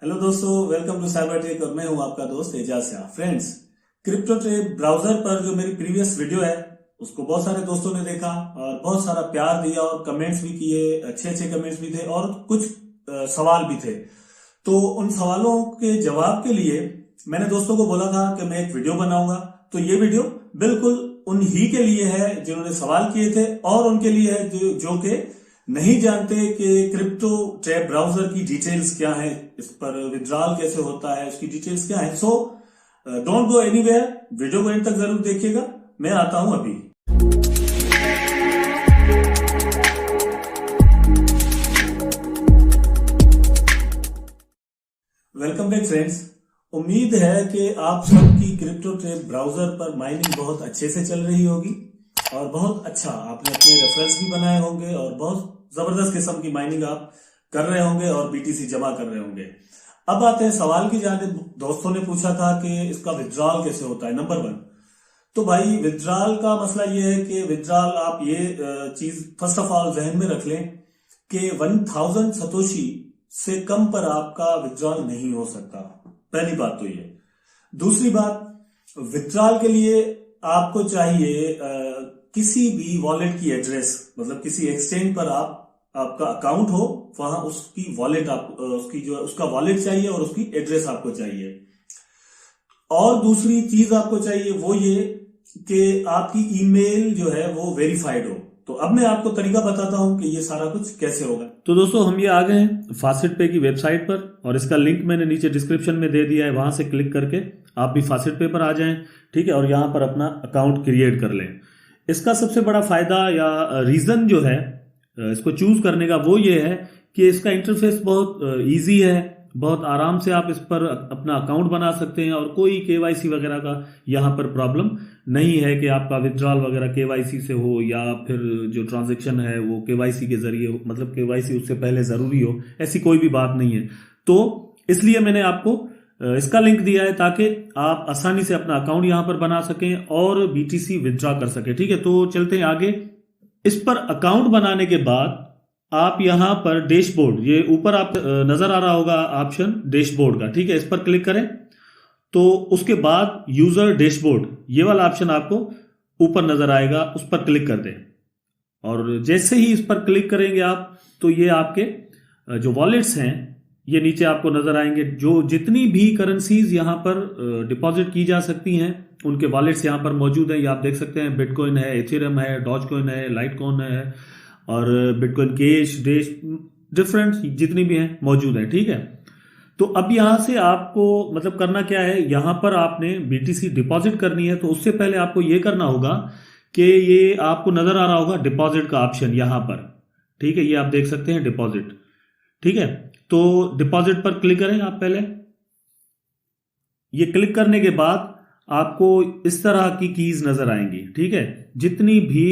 Hello दोस्तों, welcome to cyber tech और मैं हूं आपका दोस्त Ejaz Shah. Friends, crypto trade browser पर जो मेरी प्रीवियस वीडियो है उसको बहुत सारे दोस्तों ने देखा और बहुत सारा प्यार दिया और कमेंट्स भी किए। अच्छे अच्छे कमेंट्स भी थे और कुछ सवाल भी थे। तो उन सवालों के जवाब के लिए मैंने दोस्तों को बोला था कि मैं एक वीडियो बनाऊंगा। तो ये वीडियो बिल्कुल उन ही के लिए है जिन्होंने सवाल किए थे और उनके लिए है जो कि नहीं जानते कि क्रिप्टो ट्रेड ब्राउजर की डिटेल्स क्या है, इस पर विड्रॉल कैसे होता है, उसकी डिटेल्स क्या है। So don't go anywhere, video को एंड तक जरूर देखिएगा। मैं आता हूं अभी। Welcome back friends. उम्मीद है कि आप सबकी क्रिप्टो ट्रेड ब्राउजर पर माइनिंग बहुत अच्छे से चल रही होगी और बहुत अच्छा आपने अपने रेफरेंस भी बनाए होंगे और बहुत जबरदस्त किस्म की माइनिंग आप कर रहे होंगे और बीटीसी जमा कर रहे होंगे। अब आते हैं सवाल की जानिब। दोस्तों ने पूछा था कि इसका विड्रॉल कैसे होता है। नंबर 1, तो भाई विड्रॉल का मसला ये है कि विड्रॉल आप ये चीज फर्स्ट ऑफ ऑल जहन में रख लें कि 1000 सतोशी से कम पर आपका विड्रॉल नहीं हो सकता। पहली बात तो ये। दूसरी बात, विड्रॉल के लिए आपको चाहिए किसी भी वॉलेट की एड्रेस, मतलब किसी एक्सचेंज पर आपका अकाउंट हो, वहां उसकी वॉलेट उसकी जो उसका वॉलेट चाहिए और उसकी एड्रेस आपको चाहिए। और दूसरी चीज आपको चाहिए वो ये कि आपकी ईमेल जो है वो वेरीफाइड हो। तो अब मैं आपको तरीका बताता हूं कि ये सारा कुछ कैसे होगा। तो दोस्तों, हम ये आ गए हैं फासेट पे की वेबसाइट पर और इसका लिंक मैंने नीचे डिस्क्रिप्शन में दे दिया है। वहां से क्लिक करके आप भी फासेट पे पर आ जाएं, ठीक है, और यहां पर अपना अकाउंट क्रिएट कर लें। इसका सबसे बड़ा फायदा या रीजन जो है इसको चूज करने का वो ये है कि इसका इंटरफेस बहुत इजी है। बहुत आराम से आप इस पर अपना अकाउंट बना सकते हैं और कोई केवाईसी वगैरह का यहाँ पर प्रॉब्लम नहीं है कि आपका विड्रॉल वगैरह केवाईसी से हो या फिर जो ट्रांजैक्शन है वो केवाईसी के जरिए हो, मतलब केवाईसी उससे पहले जरूरी हो, ऐसी कोई भी बात नहीं है। तो इसलिए मैंने आपको इसका लिंक दिया है ताकि आप आसानी से अपना अकाउंट यहां पर बना सकें और बीटीसी विड्रॉ कर सकें। ठीक है, तो चलते हैं आगे। इस पर अकाउंट बनाने के बाद आप यहां पर डैशबोर्ड, ये ऊपर आप नजर आ रहा होगा ऑप्शन डैशबोर्ड का, ठीक है, इस पर क्लिक करें। तो उसके बाद यूजर डैशबोर्ड, ये वाला ऑप्शन आपको ऊपर नजर आएगा, उस पर क्लिक कर दें। और जैसे ही इस पर क्लिक करेंगे आप तो ये आपके जो वॉलेट्स हैं ये नीचे आपको नजर आएंगे। जो जितनी भी करेंसीज यहाँ पर डिपॉजिट की जा सकती हैं उनके वॉलेट्स यहाँ पर मौजूद हैं। ये आप देख सकते हैं, बिटकॉइन है, एथेरियम है, डॉज कॉइन है, लाइट कॉइन है और बिटकॉइन कैश, डैश, डिफरेंट जितनी भी हैं मौजूद हैं। ठीक है, तो अब यहां से आपको मतलब करना क्या है, यहां पर आपने बीटीसी डिपॉजिट करनी है। तो उससे पहले आपको ये करना होगा कि ये आपको नजर आ रहा होगा डिपॉजिट का ऑप्शन यहां पर, ठीक है, ये आप देख सकते हैं डिपॉजिट, ठीक है। तो डिपॉजिट पर क्लिक करें आप पहले। ये क्लिक करने के बाद आपको इस तरह की कीज नजर आएंगी, ठीक है। जितनी भी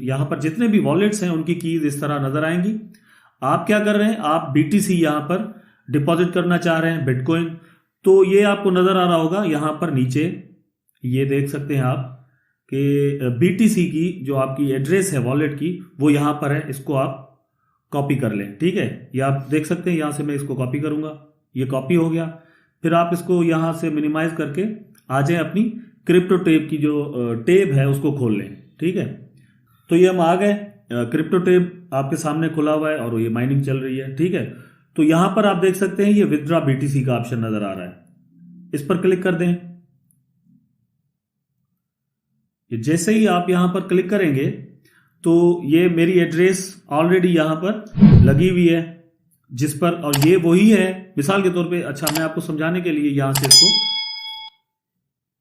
यहां पर जितने भी वॉलेट्स हैं उनकी कीज इस तरह नजर आएंगी। आप क्या कर रहे हैं, आप बीटीसी यहां पर डिपॉजिट करना चाह रहे हैं, बिटकॉइन। तो ये आपको नजर आ रहा होगा यहां पर नीचे, ये देख सकते हैं आप कि बीटीसी की जो आपकी एड्रेस है वॉलेट की वो यहां पर है। इसको आप कॉपी कर लें, ठीक है, ये आप देख सकते हैं। यहां से मैं इसको कॉपी करूंगा, ये कॉपी हो गया। फिर आप इसको यहां से मिनिमाइज करके आ जाए, अपनी क्रिप्टो टेब की जो टेब है उसको खोल लें, ठीक है। तो ये हम आ गए, क्रिप्टो टेब आपके सामने खुला हुआ है और ये माइनिंग चल रही है, ठीक है। तो यहां पर आप देख सकते हैं ये विथड्रॉ बीटीसी का ऑप्शन नजर आ रहा है, इस पर क्लिक कर दें। जैसे ही आप यहां पर क्लिक करेंगे तो ये मेरी एड्रेस ऑलरेडी यहां पर लगी हुई है जिस पर, और ये वही है मिसाल के तौर पे। अच्छा, मैं आपको समझाने के लिए यहां से इसको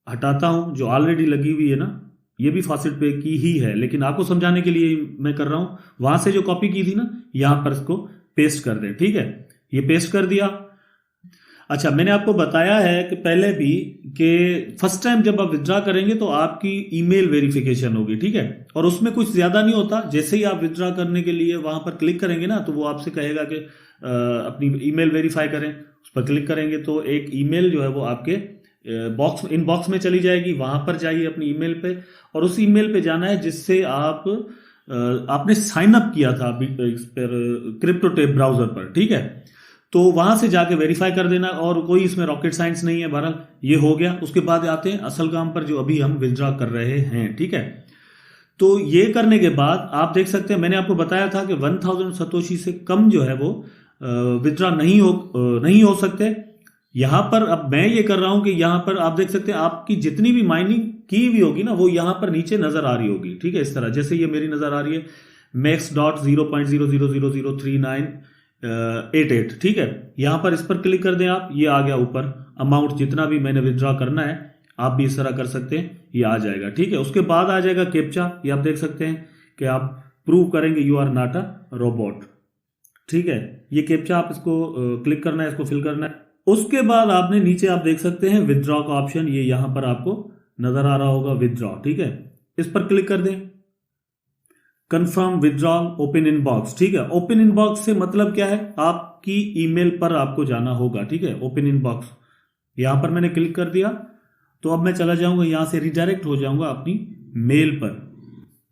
हटाता हूं, जो ऑलरेडी लगी हुई है ना, ये भी फासेट पे की ही है, लेकिन आपको समझाने के लिए मैं कर रहा हूं। वहां से जो कॉपी की थी ना, यहां पर इसको पेस्ट कर दें, ठीक है, ये पेस्ट कर दिया। अच्छा, मैंने आपको बताया है कि पहले भी कि फर्स्ट टाइम जब आप विथड्रॉ करेंगे तो आपकी ईमेल वेरिफिकेशन होगी, ठीक है, और उसमें कुछ ज्यादा नहीं होता। जैसे ही आप विथड्रॉ करने के लिए वहां पर क्लिक करेंगे ना, तो वो आपसे कहेगा कि अपनी ईमेल वेरीफाई करें। उस पर क्लिक करेंगे तो एक ईमेल जो है वो आपके इनबॉक्स में चली जाएगी। वहां पर जाइए अपनी ईमेल पे और उस ईमेल पे जाना है जिससे आपने साइन अप किया था क्रिप्टो टेब ब्राउजर पर, ठीक है। तो वहां से जाके वेरीफाई कर देना, और कोई इसमें रॉकेट साइंस नहीं है। बहरहाल ये हो गया। उसके बाद आते हैं असल काम पर, जो अभी हम विथड्रॉ कर रहे हैं। ठीक है, तो ये करने के बाद आप देख सकते हैं, मैंने आपको बताया था कि 1000 सतोशी से कम जो है वो विथड्रॉ नहीं हो सकते। यहां पर अब मैं ये कर रहा हूं कि यहां पर आप देख सकते हैं आपकी जितनी भी माइनिंग की हुई होगी ना, वो यहां पर नीचे नजर आ रही होगी। ठीक है, इस तरह जैसे ये मेरी नजर आ रही है max.0.0000398। ठीक है, यहां पर इस पर क्लिक कर दें आप, ये आ गया ऊपर अमाउंट जितना भी मैंने विथड्रॉ करना है। आप भी इस तरह कर सकते हैं, ये आ जाएगा। ठीक है, उसके बाद आ जाएगा कैप्चा। ये आप देख सकते हैं कि आप प्रूव करेंगे you are not a robot. ठीक है, ये कैप्चा आप इसको क्लिक करना है, इसको फिल करना है। उसके बाद आपने नीचे आप देख सकते हैं विथड्रॉ का ऑप्शन, ये यहां पर आपको नजर आ रहा होगा विथड्रॉ। ठीक है, इस पर क्लिक कर दें। Confirm withdrawal open inbox. ठीक है, ओपन इनबॉक्स से मतलब क्या है, आपकी ईमेल पर आपको जाना होगा। ठीक है, ओपन इनबॉक्स यहां पर मैंने क्लिक कर दिया, तो अब मैं चला जाऊंगा यहां से रिडायरेक्ट हो जाऊंगा अपनी मेल पर।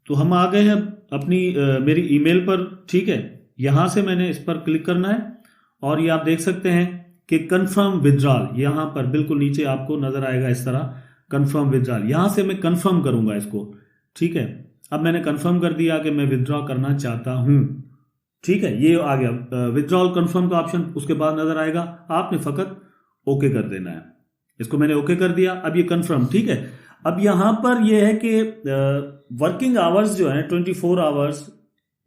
तो हम आ गए हैं अपनी मेरी ईमेल पर। ठीक है, यहां से मैंने इस पर क्लिक करना है, और ये आप देख सकते हैं कि कंफर्म विथड्रॉल यहां पर बिल्कुल नीचे आपको नजर आएगा इस तरह, कंफर्म विथड्रॉल। यहां से मैं कंफर्म करूंगा इसको। ठीक है, अब मैंने कंफर्म कर दिया कि मैं विथड्रॉ करना चाहता हूं। ठीक है, ये आ गया विथड्रॉल कंफर्म का ऑप्शन। उसके बाद नजर आएगा, आपने फकत ओके कर देना है। इसको मैंने ओके कर दिया, अब ये कंफर्म। ठीक है, अब यहां पर ये है कि वर्किंग आवर्स जो है 24 आवर्स,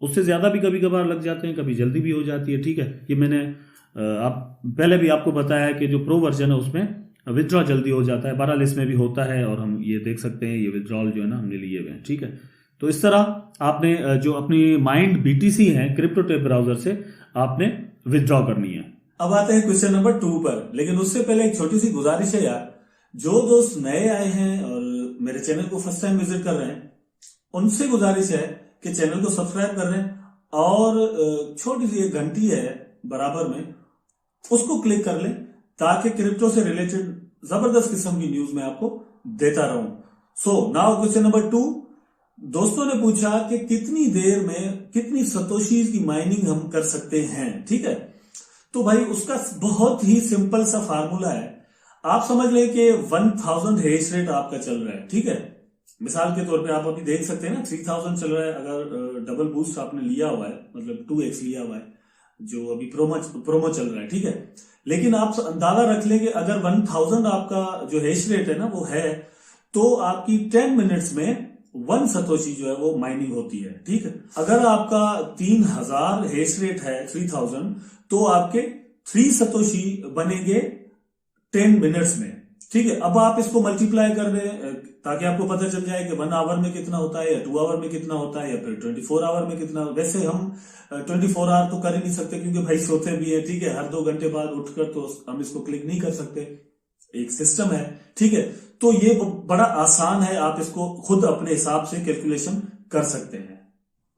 उससे ज्यादा भी कभी कभार लग जाते हैं, कभी जल्दी भी हो जाती है। ठीक है, ये मैंने आप पहले भी आपको बताया है कि जो प्रो वर्जन है उसमें विथड्रॉ जल्दी हो जाता है। बहरहाल इसमें भी होता है, और हम ये देख सकते हैं ये विथड्रॉल जो है ना हमने लिए हुए हैं। ठीक है, तो इस तरह आपने जो अपनी माइंड बीटीसी है क्रिप्टोटेप ब्राउजर से आपने विथड्रॉ करनी है। अब आते हैं क्वेश्चन नंबर 2 पर, लेकिन उससे पहले एक छोटी सी गुजारिश है यार, जो दोस्त नए आए हैं और मेरे चैनल को फर्स्ट टाइम विजिट कर रहे हैं, उनसे गुजारिश है कि चैनल को सब्सक्राइब कर लें, और छोटी सी एक घंटी है बराबर में, उसको क्लिक कर लें, ताकि क्रिप्टो से रिलेटेड जबरदस्त किस्म की न्यूज मैं आपको देता रहूं। सो नाउ क्वेश्चन नंबर 2, दोस्तों ने पूछा कि कितनी देर में कितनी सतोशीज की माइनिंग हम कर सकते हैं। ठीक है, तो भाई उसका बहुत ही सिंपल सा फार्मूला है। आप समझ लें कि 1000 हेश रेट आपका चल रहा है। ठीक है, मिसाल के तौर पे आप अभी देख सकते हैं ना 3000 चल रहा है। अगर डबल बूस्ट आपने लिया हुआ है, मतलब 2x लिया हुआ है, जो अभी प्रोमो चल रहा है। ठीक है, लेकिन आप अंदाजा रख लें कि अगर 1000 आपका जो हेश रेट है ना वो है, तो आपकी 10 मिनट्स में 1 सतोशी जो है वो माइनिंग होती है। ठीक है, अगर आपका 3000 हेश रेट है 3000, तो आपके 3 सतोशी बनेंगे 10 मिनट्स में। ठीक है, अब आप इसको मल्टीप्लाई कर दें ताकि आपको पता चल जाए कि 1 आवर में कितना होता है, या 2 आवर में कितना होता है, या फिर 24 आवर में कितना। वैसे हम 24 आवर तो कर ही नहीं सकते, क्योंकि भाई सोते भी है। ठीक है, हर 2 घंटे बाद उठकर तो हम इसको क्लिक नहीं कर सकते, एक सिस्टम है। ठीक है, तो ये बड़ा आसान है, आप इसको खुद अपने हिसाब से कैलकुलेशन कर सकते हैं।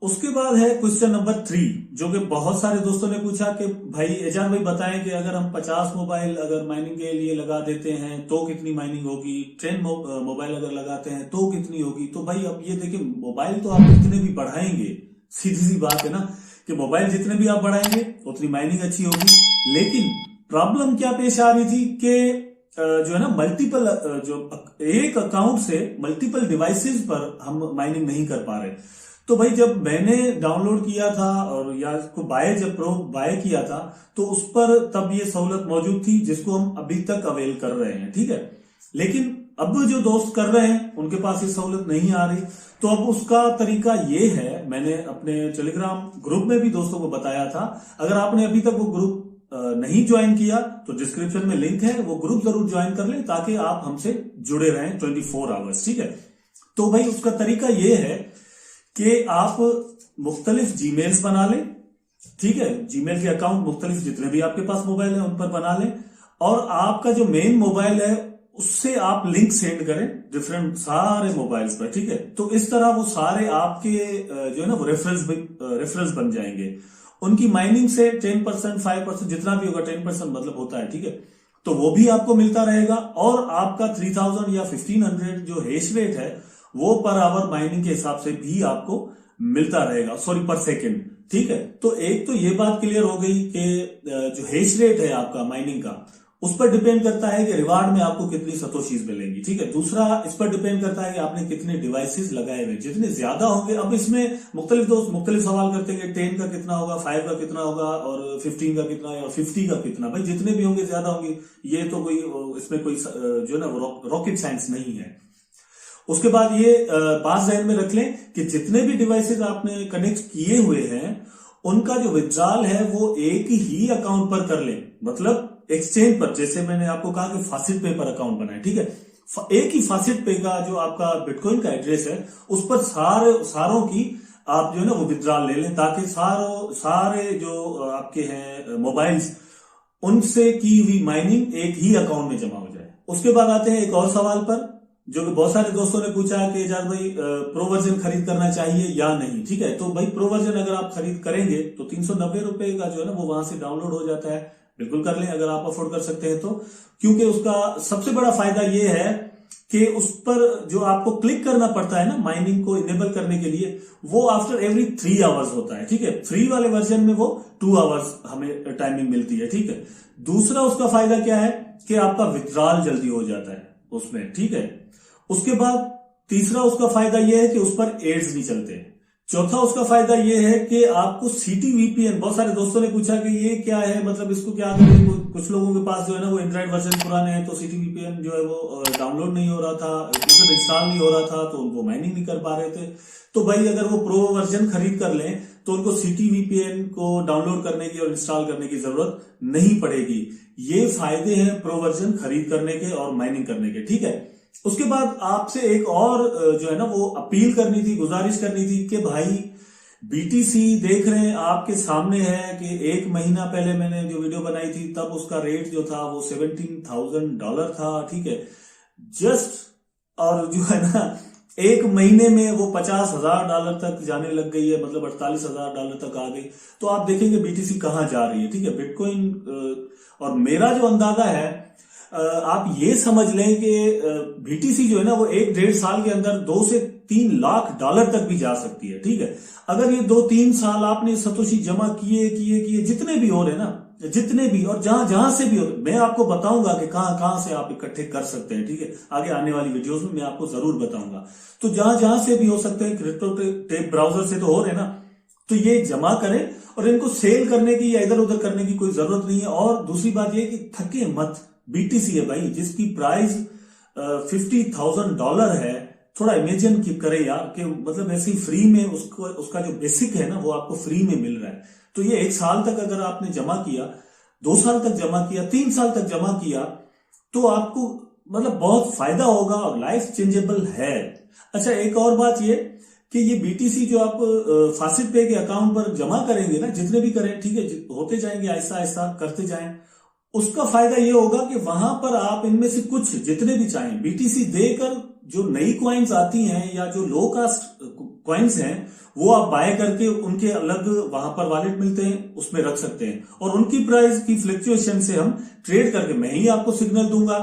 उसके बाद है क्वेश्चन नंबर 3, जो कि बहुत सारे दोस्तों ने पूछा कि भाई एजान भाई बताएं कि अगर हम 50 मोबाइल अगर माइनिंग के लिए लगा देते हैं तो कितनी माइनिंग होगी, 10 मोबाइल अगर लगाते हैं तो कितनी होगी। तो भाई अब ये देखिए, मोबाइल तो आप जितने भी बढ़ाएंगे, सीधी सी बात है ना कि मोबाइल जितने भी आप बढ़ाएंगे उतनी माइनिंग अच्छी होगी। लेकिन प्रॉब्लम क्या पेश आ रही थी कि जो है ना मल्टीपल, जो एक अकाउंट से मल्टीपल डिवाइसेस पर हम माइनिंग नहीं कर पा रहे। तो भाई जब मैंने डाउनलोड किया था और या इसको जब प्रो बाय किया था, तो उस पर तब ये सहूलत मौजूद थी, जिसको हम अभी तक अवेल कर रहे हैं। ठीक है, लेकिन अब जो दोस्त कर रहे हैं उनके पास ये सहूलत नहीं आ रही। तो अब उसका तरीका ये है, मैंने अपने टेलीग्राम ग्रुप में भी दोस्तों को बताया था। अगर आपने अभी तक वो ग्रुप नहीं ज्वाइन किया तो डिस्क्रिप्शन में लिंक है, वो ग्रुप जरूर ज्वाइन कर लें, ताकि आप हमसे जुड़े रहें 24 आवर्स। ठीक है, तो भाई उसका तरीका ये है कि आप मुख्तलिफ जीमेल्स बना लें। ठीक है, जीमेल के अकाउंट मुख्तलिफ जितने भी आपके पास मोबाइल है उन पर बना लें, और आपका जो मेन मोबाइल है उससे आप लिंक सेंड करें डिफरेंट सारे मोबाइल्स पर। ठीक है, तो इस तरह वो सारे आपके जो है ना वो रेफरेंस बन जाएंगे। उनकी माइनिंग से 10%, 5% जितना भी होगा, 10% मतलब होता है। ठीक है, तो वो भी आपको मिलता रहेगा, और आपका 3000 या 1500 जो हेश रेट है वो पर आवर माइनिंग के हिसाब से भी आपको मिलता रहेगा, सॉरी पर सेकेंड। ठीक है, तो एक तो ये बात क्लियर हो गई कि जो हेश रेट है आपका माइनिंग का, उस पर डिपेंड करता है कि रिवार्ड में आपको कितनी सतोशीज मिलेंगी। ठीक है, दूसरा इस पर डिपेंड करता है कि आपने कितने डिवाइसेस लगाए हुए, जितने ज्यादा होंगे। अब इसमें मुख्तलिफ दोस्त मुख्तलिफ सवाल करते हैं कि 10 का कितना होगा, 5 का कितना होगा, और 15 का कितना और 50 का कितना। भाई जितने भी होंगे ज्यादा होंगे, ये तो कोई इसमें कोई जो है ना रॉकेट साइंस नहीं है। उसके बाद ये बात ध्यान में रख लें कि जितने भी डिवाइसेस आपने कनेक्ट किए हुए हैं, उनका जो विड्रॉल है वो एक ही अकाउंट पर कर लें, मतलब एक्सचेंज पर। जैसे मैंने आपको कहा कि फासिट पे पर अकाउंट बनाए, ठीक है, एक ही फासिट पे का जो आपका बिटकॉइन का एड्रेस है, उस पर सारों की आप जो है ना वो विड्रॉल ले लें, ताकि सारे जो आपके हैं मोबाइल्स, उनसे की हुई माइनिंग एक ही अकाउंट में जमा हो जाए। उसके बाद आते हैं एक और सवाल पर, जो कि बहुत सारे दोस्तों ने पूछा कि एजाज भाई प्रो वर्जन खरीद करना चाहिए या नहीं। ठीक है, तो भाई प्रो वर्जन अगर आप खरीद करेंगे तो 390 रुपए का जो है ना वो वहां से डाउनलोड हो जाता है। बिल्कुल कर लें अगर आप अफोर्ड कर सकते हैं तो, क्योंकि उसका सबसे बड़ा फायदा ये है कि उस पर जो आपको क्लिक करना पड़ता है ना माइनिंग को इनेबल करने के लिए, वो आफ्टर एवरी 3 आवर्स होता है। ठीक है, फ्री वाले वर्जन में वो 2 आवर्स हमें टाइमिंग मिलती है। ठीक है, दूसरा उसका फायदा क्या है कि आपका विड्रॉल जल्दी हो जाता है उसमें। ठीक है, उसके बाद तीसरा उसका फायदा यह है कि उस पर एड्स नहीं चलते। चौथा उसका फायदा यह है कि आपको CTVPN, बहुत सारे दोस्तों ने पूछा कि ये क्या है, मतलब इसको क्या करें। कुछ लोगों के पास जो है ना वो एंड्रॉइड वर्जन पुराने हैं, तो CTVPN जो है वो डाउनलोड नहीं हो रहा था, मतलब इंस्टॉल नहीं हो रहा था, तो उनको माइनिंग नहीं कर पा रहे थे। तो भाई अगर वो प्रो वर्जन खरीद कर लें तो उनको CTVPN को डाउनलोड करने की और इंस्टॉल करने की जरूरत नहीं पड़ेगी। ये फायदे हैं प्रो वर्जन खरीद करने के और माइनिंग करने के। ठीक है, उसके बाद आपसे एक और जो है ना वो अपील करनी थी, गुजारिश करनी थी कि भाई BTC देख रहे हैं आपके सामने है कि 1 महीना पहले मैंने जो वीडियो बनाई थी तब उसका रेट जो था वो $17,000 था। ठीक है, जस्ट, और जो है ना 1 महीने में वो $50,000 तक जाने लग गई है, मतलब $48,000 तक आ गई। तो आप देखेंगे BTC कहां जा रही है। ठीक है, बिटकॉइन, और मेरा जो अंदाजा है, आप ये समझ लें कि BTC जो है ना वो 1-1.5 साल के अंदर $2 से $3 लाख तक भी जा सकती है। ठीक है, अगर ये 2-3 साल आपने सतोशी जमा किए जितने भी हो रहे ना, जितने भी, और जहां से भी हो, मैं आपको बताऊंगा कि कहां से आप इकट्ठे कर सकते हैं। ठीक है, आगे आने वाली वीडियोस में मैं आपको जरूर बताऊंगा। तो जहां से भी हो सकते हैं, क्रिप्टो टेप ब्राउजर से तो हो रहे ना, तो ये जमा करें और इनको सेल करने की या इधर उधर करने की कोई जरूरत नहीं है। और दूसरी बात यह कि थके मत, BTC है भाई जिसकी प्राइस $50,000 है। थोड़ा इमेजिन करें यार कि मतलब ऐसे ही फ्री में उसका जो बेसिक है ना वो आपको फ्री में मिल रहा है। तो ये 1 साल तक अगर आपने जमा किया, 2 साल तक जमा किया, 3 साल तक जमा किया, तो आपको मतलब बहुत फायदा होगा और लाइफ चेंजेबल है। अच्छा, एक और बात ये कि ये BTC जो आप फासिट पे के अकाउंट पर जमा करेंगे ना, जितने भी करें, ठीक है, होते जाएंगे, आहिस्ता आहिस्ता करते जाएं, उसका फायदा ये होगा कि वहां पर आप इनमें से कुछ जितने भी चाहें BTC देकर जो नई कॉइन्स आती हैं या जो लो कास्ट कॉइन्स हैं वो आप बाय करके उनके अलग वहां पर वॉलेट मिलते हैं, उसमें रख सकते हैं। और उनकी प्राइस की फ्लक्चुएशन से हम ट्रेड करके, मैं ही आपको सिग्नल दूंगा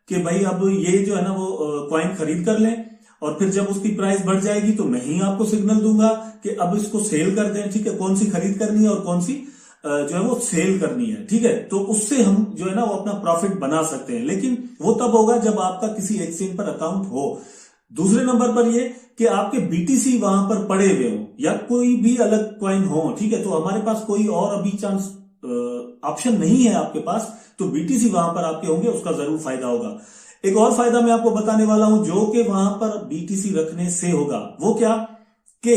कि भाई अब ये जो है ना वो कॉइन खरीद कर लें, और फिर जब उसकी प्राइस बढ़ जाएगी तो मैं ही आपको सिग्नल दूंगा कि अब इसको सेल कर दें। ठीक है, कौन सी खरीद करनी है और कौन सी जो है वो सेल करनी है। ठीक है, तो उससे हम जो है ना वो अपना प्रॉफिट बना सकते हैं, लेकिन वो तब होगा जब आपका किसी एक्सचेंज पर अकाउंट हो। दूसरे नंबर पर ये कि आपके BTC वहां पर पड़े हुए हो या कोई भी अलग कॉइन हो। ठीक है, तो हमारे पास कोई और अभी चांस ऑप्शन नहीं है आपके पास, तो BTC वहां पर आपके होंगे, उसका जरूर फायदा होगा। एक और फायदा मैं आपको बताने वाला हूं जो कि वहां पर BTC रखने से होगा। वो क्या कि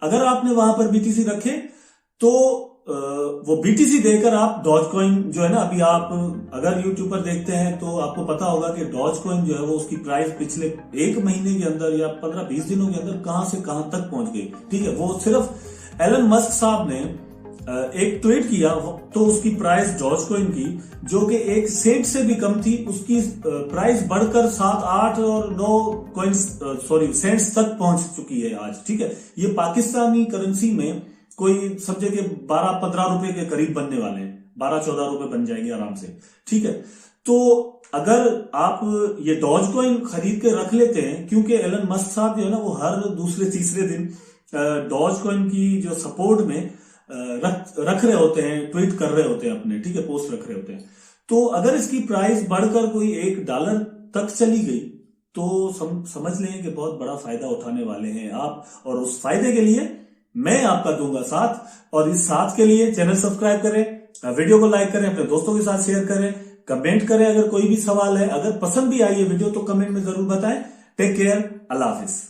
अगर आपने वहां पर BTC रखे तो वो BTC देकर आप डॉजकॉइन जो है ना, अभी आप अगर यूट्यूब पर देखते हैं तो आपको पता होगा कि डॉजकॉइन जो है वो उसकी प्राइस पिछले 1 महीने के अंदर या 15-20 दिनों के अंदर कहां से कहां तक पहुंच गई। ठीक है, वो सिर्फ एलन मस्क साहब ने एक ट्वीट किया तो उसकी प्राइस डॉजकॉइन की, जो कि 1 सेंट से भी कम थी, उसकी प्राइस बढ़कर 7, 8 और 9 सेंट्स तक पहुंच चुकी है आज। ठीक है, ये पाकिस्तानी करेंसी में कोई सब जगह 12-15 रुपए के करीब बनने वाले हैं, 12-14 रुपए बन जाएंगे आराम से। ठीक है, तो अगर आप ये डॉजकॉइन खरीद के रख लेते हैं, क्योंकि एलन मस्क साहब जो है ना वो हर दूसरे तीसरे दिन डॉजकॉइन की जो सपोर्ट में रख रहे होते हैं, ट्वीट कर रहे होते हैं अपने, ठीक है, पोस्ट रख रहे होते हैं। तो अगर इसकी प्राइस बढ़कर कोई $1 तक चली गई तो समझ लें कि बहुत बड़ा फायदा उठाने वाले हैं आप, और उस फायदे के लिए मैं आपका दूंगा साथ। और इस साथ के लिए चैनल सब्सक्राइब करें, वीडियो को लाइक करें, अपने दोस्तों के साथ शेयर करें, कमेंट करें अगर कोई भी सवाल है। अगर पसंद भी आई है वीडियो तो कमेंट में जरूर बताएं। टेक केयर, अल्लाह हाफिज।